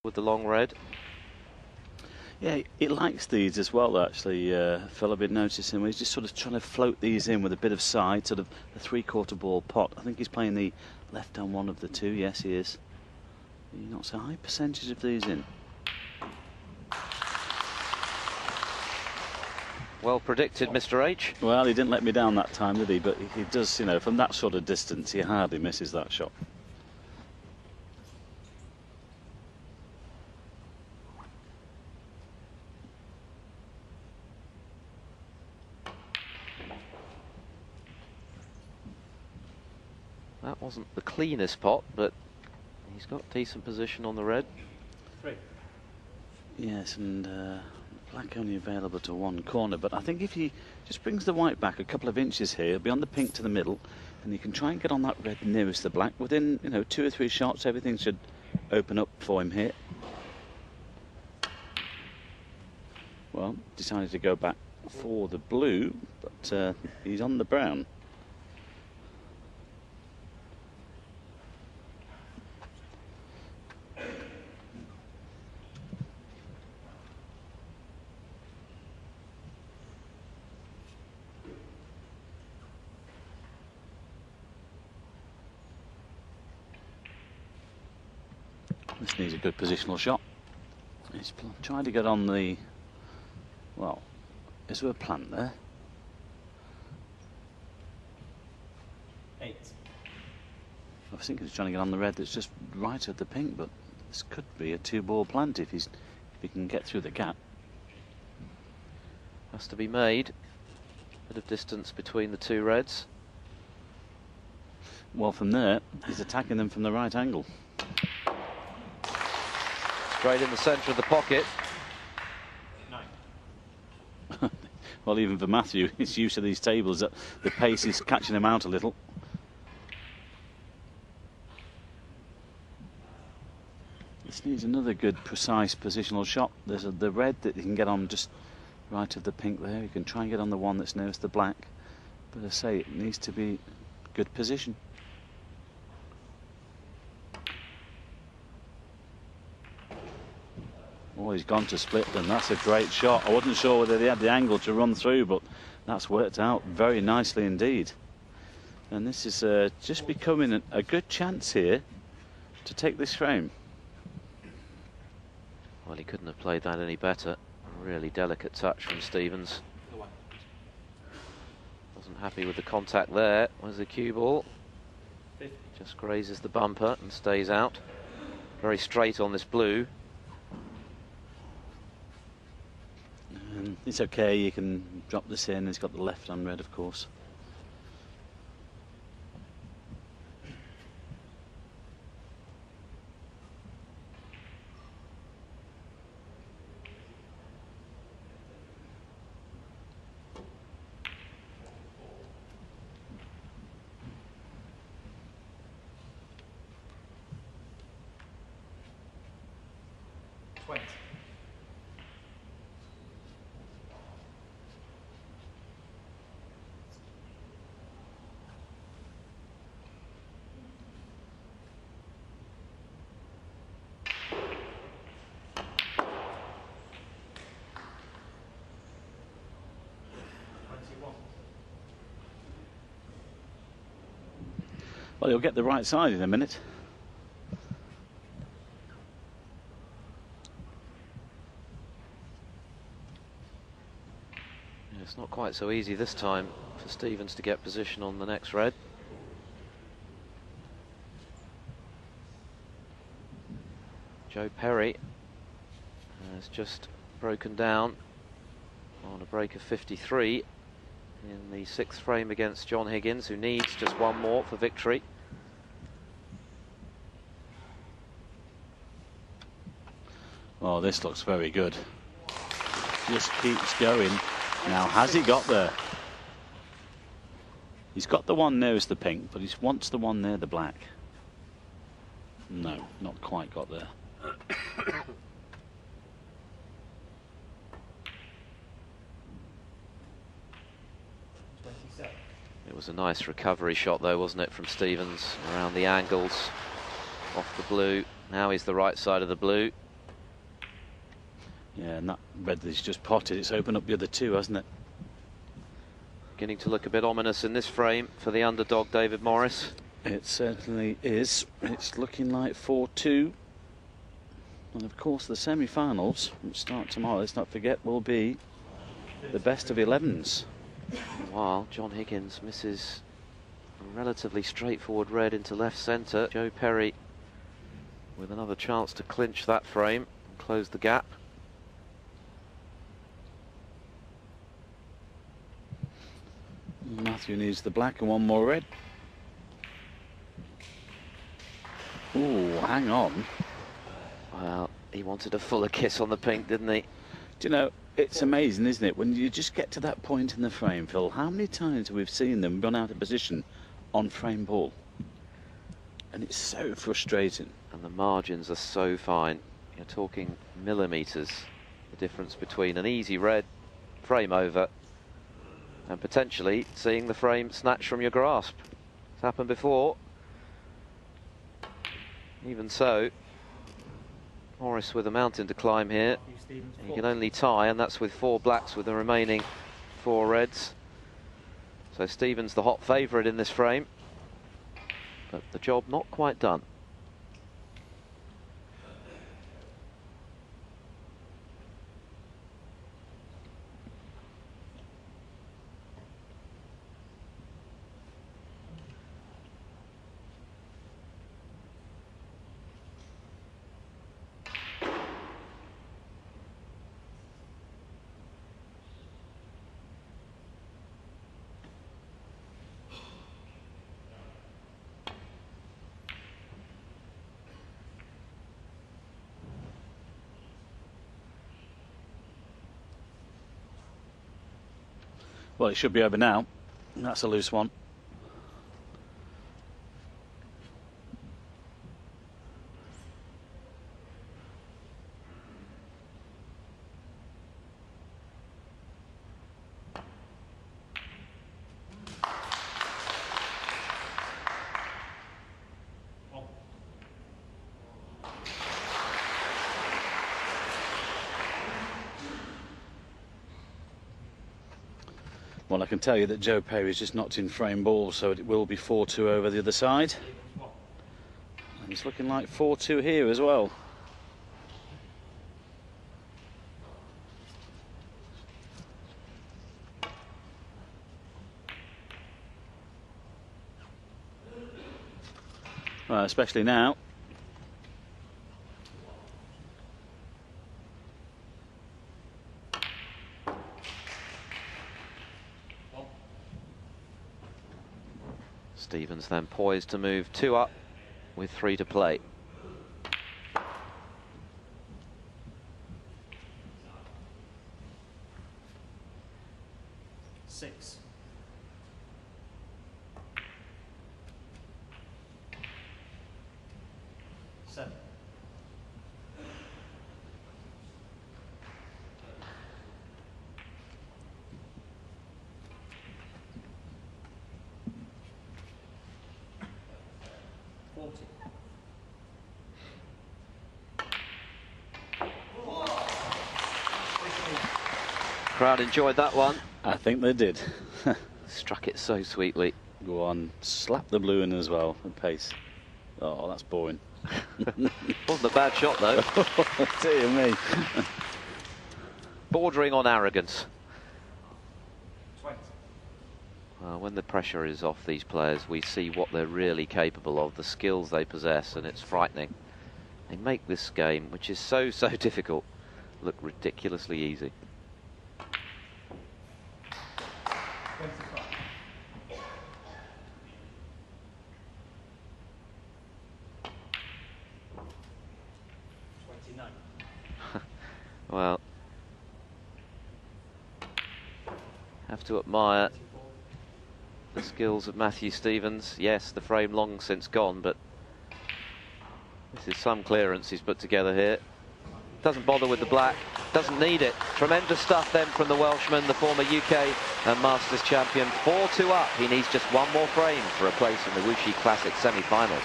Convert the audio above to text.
with the long red. Yeah, it likes these as well, actually, Phil. I've been noticing he's just sort of trying to float these in with a bit of side, sort of a three-quarter ball pot. I think he's playing the left-hand one of the two. Yes, he is. He knocks a high percentage of these in. Well predicted, Mr. H. Well, he didn't let me down that time, did he? But he does, you know, from that sort of distance, he hardly misses that shot. That wasn't the cleanest pot, but he's got decent position on the red. Yes, and black only available to one corner, but I think if he just brings the white back a couple of inches here, he'll be on the pink to the middle, and he can try and get on that red nearest the black. Within, you know, 2 or 3 shots, everything should open up for him here. Well, decided to go back for the blue, but he's on the brown. This needs a good positional shot. He's trying to get on the... Well, is there a plant there? 8. I was thinking he's trying to get on the red that's just right at the pink, but this could be a 2-ball plant if he can get through the gap. Has to be made. Bit of distance between the two reds. Well, from there, he's attacking them from the right angle. Straight in the centre of the pocket. 9. Well, even for Matthew, he's used to these tables, that the pace is catching him out a little. This needs another good, precise positional shot. There's the red that he can get on just right of the pink there. He can try and get on the one that's nearest the black. But I say, it needs to be good position. Oh, he's gone to split, and that's a great shot. I wasn't sure whether they had the angle to run through, but that's worked out very nicely indeed. And this is just becoming a good chance here to take this frame. Well, he couldn't have played that any better. A really delicate touch from Stevens. Wasn't happy with the contact there. Where's the cue ball? Just grazes the bumper and stays out. Very straight on this blue. It's okay, you can drop this in. He's got the left on red, of course. Well, he'll get the right side in a minute. Yeah, it's not quite so easy this time for Stevens to get position on the next red. Joe Perry has just broken down on a break of 53 in the 6th frame against John Higgins, who needs just one more for victory. Oh, this looks very good. Just keeps going. Now, has he got there? He's got the one nearest the pink, but he wants the one near the black. No, not quite got there. It was a nice recovery shot though, wasn't it, from Stevens, around the angles, off the blue. Now he's the right side of the blue. Yeah, and that red that he's just potted, it's opened up the other two, hasn't it? Beginning to look a bit ominous in this frame for the underdog David Morris. It certainly is. It's looking like 4-2. And of course the semi-finals, which start tomorrow, let's not forget, will be the best of 11s. While John Higgins misses a relatively straightforward red into left centre, Joe Perry with another chance to clinch that frame and close the gap. Matthew needs the black and one more red. Ooh, hang on. Well, he wanted a fuller kiss on the pink, didn't he? Do you know, it's amazing, isn't it, when you just get to that point in the frame, Phil, how many times we've seen them run out of position on frame ball? And it's so frustrating. And the margins are so fine. You're talking millimetres, the difference between an easy red frame over and potentially seeing the frame snatched from your grasp. It's happened before. Even so, Morris with a mountain to climb here. He can only tie, and that's with 4 blacks with the remaining 4 reds. So Stevens the hot favourite in this frame, but the job not quite done. Well, it should be over now. That's a loose one. Well, I can tell you that Joe Perry's just knocked in frame ball, so it will be 4-2 over the other side. And it's looking like 4-2 here as well. Well, especially now. Stevens then poised to move 2 up with 3 to play. Six. Seven. Crowd enjoyed that one. I think they did. Struck it so sweetly. Go on, slap the blue in as well, at pace. Oh, that's boring. Wasn't a bad shot though. Dear me. Bordering on arrogance. 20. When the pressure is off these players, we see what they're really capable of, the skills they possess, and it's frightening. They make this game, which is so difficult, look ridiculously easy. 25. Well, have to admire the skills of Matthew Stevens. Yes, the frame long since gone, but this is some clearance he's put together here. Doesn't bother with the black, doesn't need it. Tremendous stuff then from the Welshman, the former UK and Masters champion. 4-2 up. He needs just one more frame for a place in the Wuxi Classic semi-finals.